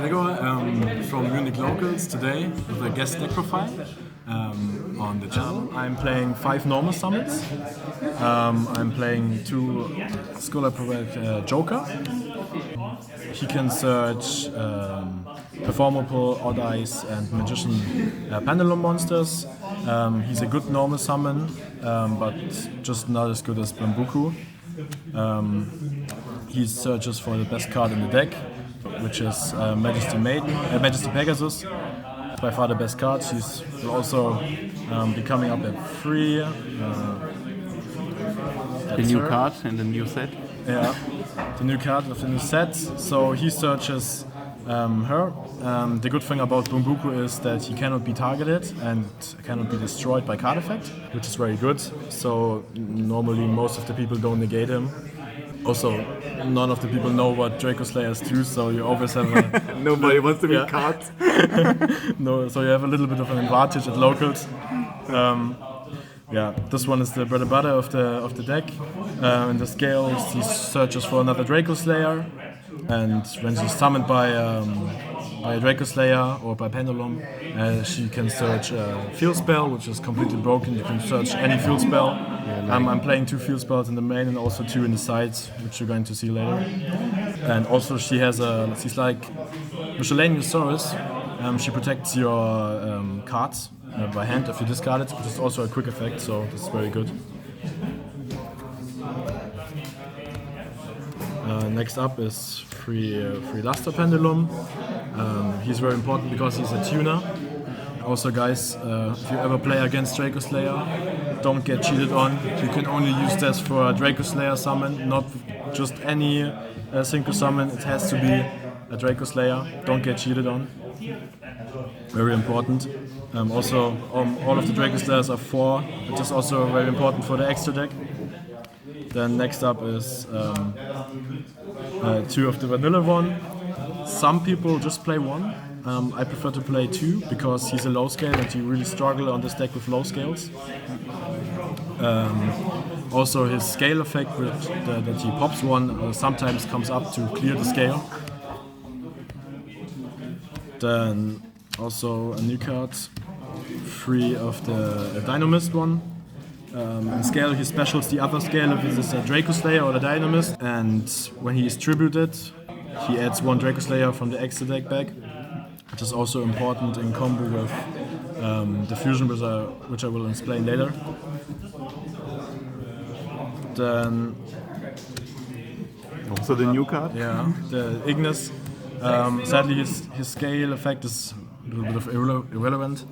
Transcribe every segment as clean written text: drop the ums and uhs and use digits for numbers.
Gregor from Munich Locals today with a guest deck profile on the channel. I'm playing 5 normal summons. I'm playing 2 Scholar Prophet Joker. He can search Performable, Odd Eyes and Magician Pendulum monsters. He's a good normal summon, but just not as good as Bambuku. He searches for the best card in the deck, which is Majesty Pegasus. By far the best card. She's will also be coming up at 3. The new card in the new set. Yeah, the new card of the new set. So he searches her. The good thing about Bambuku is that he cannot be targeted and cannot be destroyed by card effect, which is very good. So normally most of the people don't negate him. Also, none of the people know what Dracoslayers do, so you always have a... Nobody wants to be cards. No, so you have a little bit of an advantage at locals. Yeah, this one is the bread and butter of the deck. In the scales, he searches for another Dracoslayer, and when she's summoned by a Dracoslayer or by Pendulum, she can search a field spell, which is completely broken. You can search any field spell. I'm playing 2 field spells in the main and also 2 in the sides, which you're going to see later. And also she's like Miscellaneous Saurus. She protects your cards by hand if you discard it, which is also a quick effect, so this is very good. Next up is free Luster Pendulum. He's very important because he's a tuner. Also guys, if you ever play against Dracoslayer, don't get cheated on. You can only use this for a Dracoslayer summon, not just any synchro summon. It has to be a Dracoslayer. Don't get cheated on. Very important. Also, all of the Dracoslayers are 4, which is also very important for the extra deck. Then next up is 2 of the vanilla one. Some people just play 1. I prefer to play 2 because he's a low scale and you really struggle on this deck with low scales. Also his scale effect that he pops 1 sometimes comes up to clear the scale. Then also a new card, 3 of the Dynamist one. In scale he specials the other scale if it is a Dracoslayer or a Dynamist, and when he is tributed he adds 1 Dracoslayer from the extra deck back, which is also important in combo with the fusion which I will explain later. Then also the new card? Yeah, the Ignis. Sadly his scale effect is a little bit of irrelevant,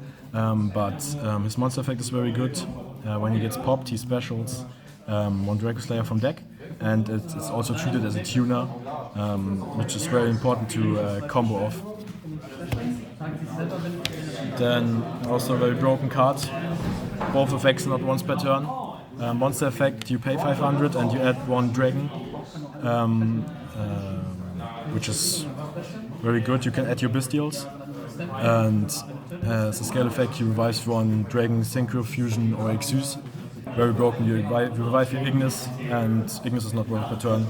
but his monster effect is very good. When he gets popped he specials 1 Dracoslayer from deck, and it's also treated as a tuner, which is very important to combo off. Then also a very broken card. Both effects not once per turn. Monster effect, you pay 500 and you add 1 dragon, which is very good. You can add your bestials. And as a scale effect, you revive 1 dragon, synchro, fusion or exus. Very broken, you revive your Ignis, and Ignis is not once per turn.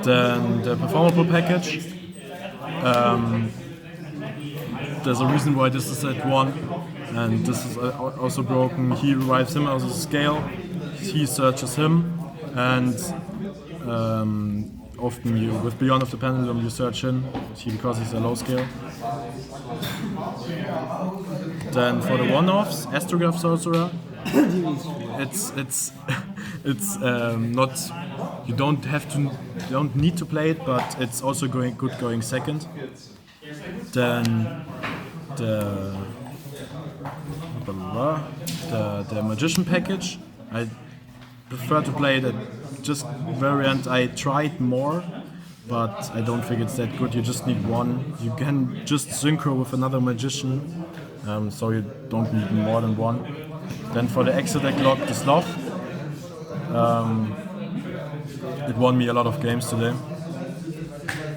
Then the Performable package. There's a reason why this is at 1, and this is also broken. He revives him as a scale, he searches him, and often with Beyond of the Pendulum you search him because he's a low scale. Then for the one-offs, Astrograph Sorcerer. It's not. You don't need to play it, but it's also good going second. Then the Magician package. I prefer to play the just variant. I tried more, but I don't think it's that good. You just need 1. You can just synchro with another Magician, so you don't need more than 1. Then for the extra deck lock, the Sloth. It won me a lot of games today.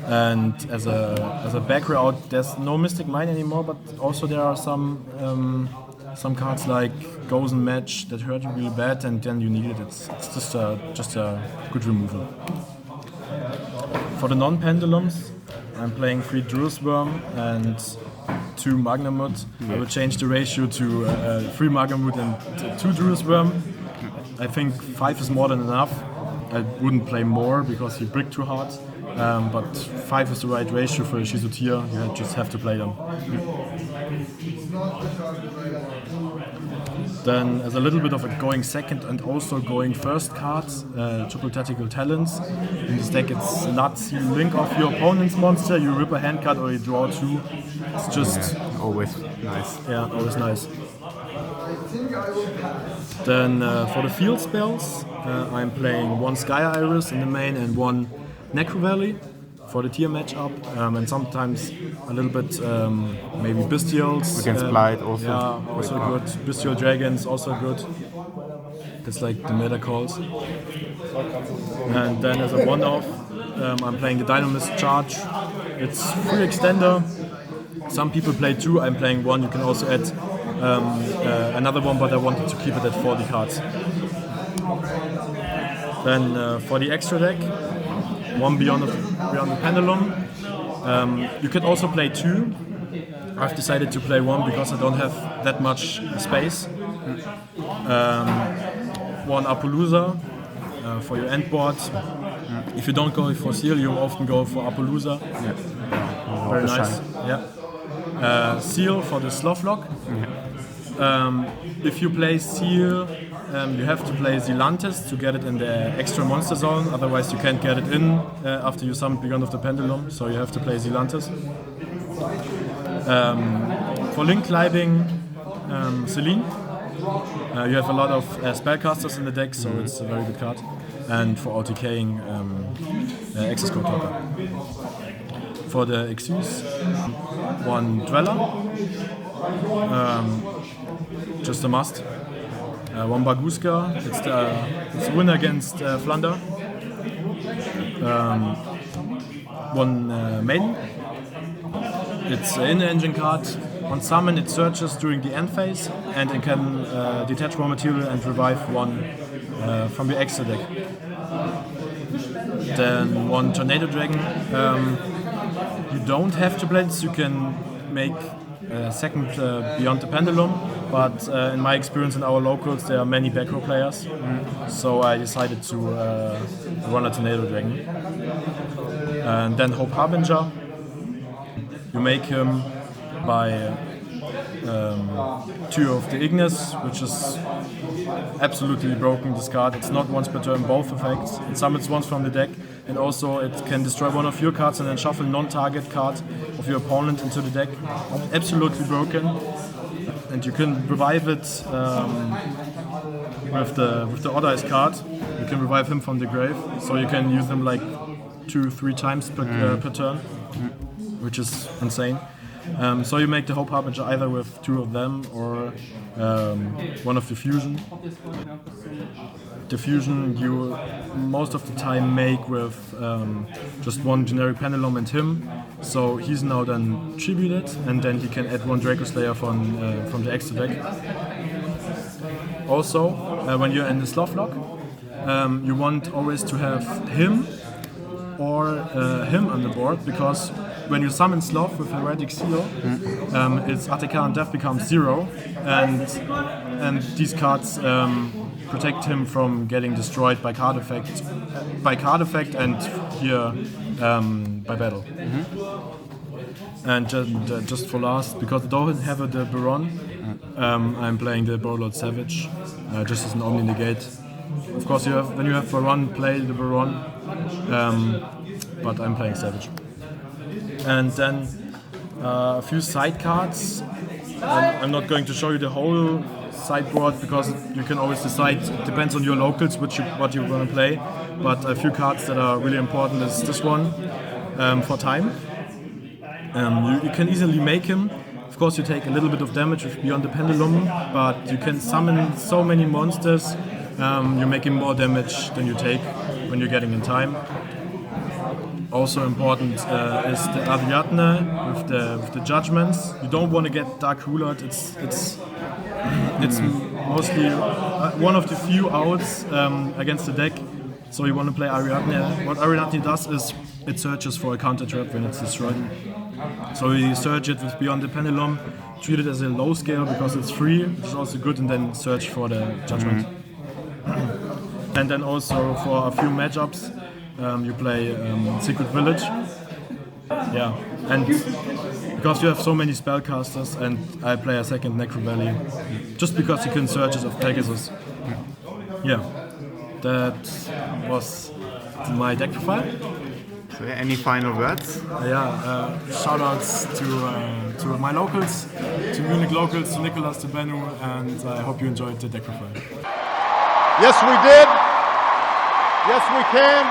And as a back route, there's no Mystic Mine anymore, but also there are some cards like Goes and Match that hurt you really bad, and then you need it. It's just a good removal. For the non-pendulums, I'm playing 3 Druid Worm and 2 Magnamut. I will change the ratio to 3 Magnamut and 2 Druid Worm. I think 5 is more than enough. I wouldn't play more because you brick too hard. But 5 is the right ratio for a Shizutia. You just have to play them. Then, as a little bit of a going second and also going first card, Triple Tactical Talents. In this deck, it's nuts. You link off your opponent's monster, you rip a hand card, or you draw 2. It's just always nice. Yeah, always nice. Then, for the field spells, I'm playing 1 Sky Iris in the main and 1 Necro Valley for the tier matchup, and sometimes a little bit maybe Bestials. Against Blight also. Yeah, also good. Bestial Dragons also good. That's like the meta calls. And then as a one-off, I'm playing the Dynamist Charge. It's 3 extender. Some people play 2, I'm playing 1. You can also add another one, but I wanted to keep it at 40 cards. Then for the extra deck, 1 Beyond the Pendulum. You could also play 2. I've decided to play 1 because I don't have that much space. 1 Appaloosa for your end board. If you don't go for Seal, you often go for Appaloosa. Yeah. Very nice. Yeah. Seal for the Sloth Lock. If you play Seal, you have to play Zelantis to get it in the extra monster zone, otherwise you can't get it in after you summon Beyond of the Pendulum, so you have to play Zelantis. For link climbing, Celine. You have a lot of spellcasters in the deck, so it's a very good card. And for OTKing, Access Code Talker. For the Exus, 1 Dweller. Just a must. 1 Baguska, it's a win against Flunder. 1 Maiden. It's an in-engine card. On summon, it searches during the end phase, and it can detach raw material and revive 1 from your extra deck. Then 1 Tornado Dragon. You don't have to play this, you can make second Beyond the Pendulum, but in my experience in our locals there are many back row players, so I decided to run a Tornado Dragon. And then Hope Harbinger. You make him by 2 of the Ignis, which is absolutely broken, this card. It's not once per turn, both effects. It summons once from the deck, and also it can destroy 1 of your cards and then shuffle non-target card of your opponent into the deck. Absolutely broken. And you can revive it with the Odd Eyes card. You can revive him from the grave, so you can use him like 2-3 times per turn, which is insane. So you make the Hope Harbinger either with 2 of them or 1 of the fusion. The fusion you most of the time make with just 1 generic Pendulum and him. So he's now then tributed, and then he can add 1 Dracoslayer from the extra deck. Also, when you're in the Sloth Lock, you want always to have him or him on the board, because when you summon Sloth with Heretic Seal, its Attica and Death becomes 0, and these cards protect him from getting destroyed by card effect, and here by battle. And just for last, because I don't have the Baron, I'm playing the Warlord Savage, just as an Omni Negate. Of course, when you have Baron, play the Baron, but I'm playing Savage. And then a few side cards. I'm not going to show you the whole sideboard because you can always decide, it depends on your locals what you want to play, but a few cards that are really important is this one, for time. You can easily make him. Of course you take a little bit of damage with Beyond the Pendulum, but you can summon so many monsters, you're making more damage than you take when you're getting in time. Also important is the Ariadne with the judgments. You don't want to get Dark Ruler. It's mostly one of the few outs against the deck. So you want to play Ariadne. What Ariadne does is it searches for a counter trap when it's destroyed. So you search it with Beyond the Pendulum, treat it as a low scale because it's free, which is also good, and then search for the judgment. And then also for a few matchups, you play Secret Village. Yeah, and because you have so many spellcasters, and I play a second Necro Valley, just because you can search it of Pegasus. Yeah, that was my deck profile. So any final words? Shout outs to my locals, to Munich locals, to Nicholas, to Bennu, and I hope you enjoyed the deck profile. Yes, we did. Yes, we can.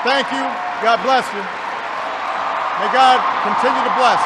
Thank you. God bless you. May God continue to bless.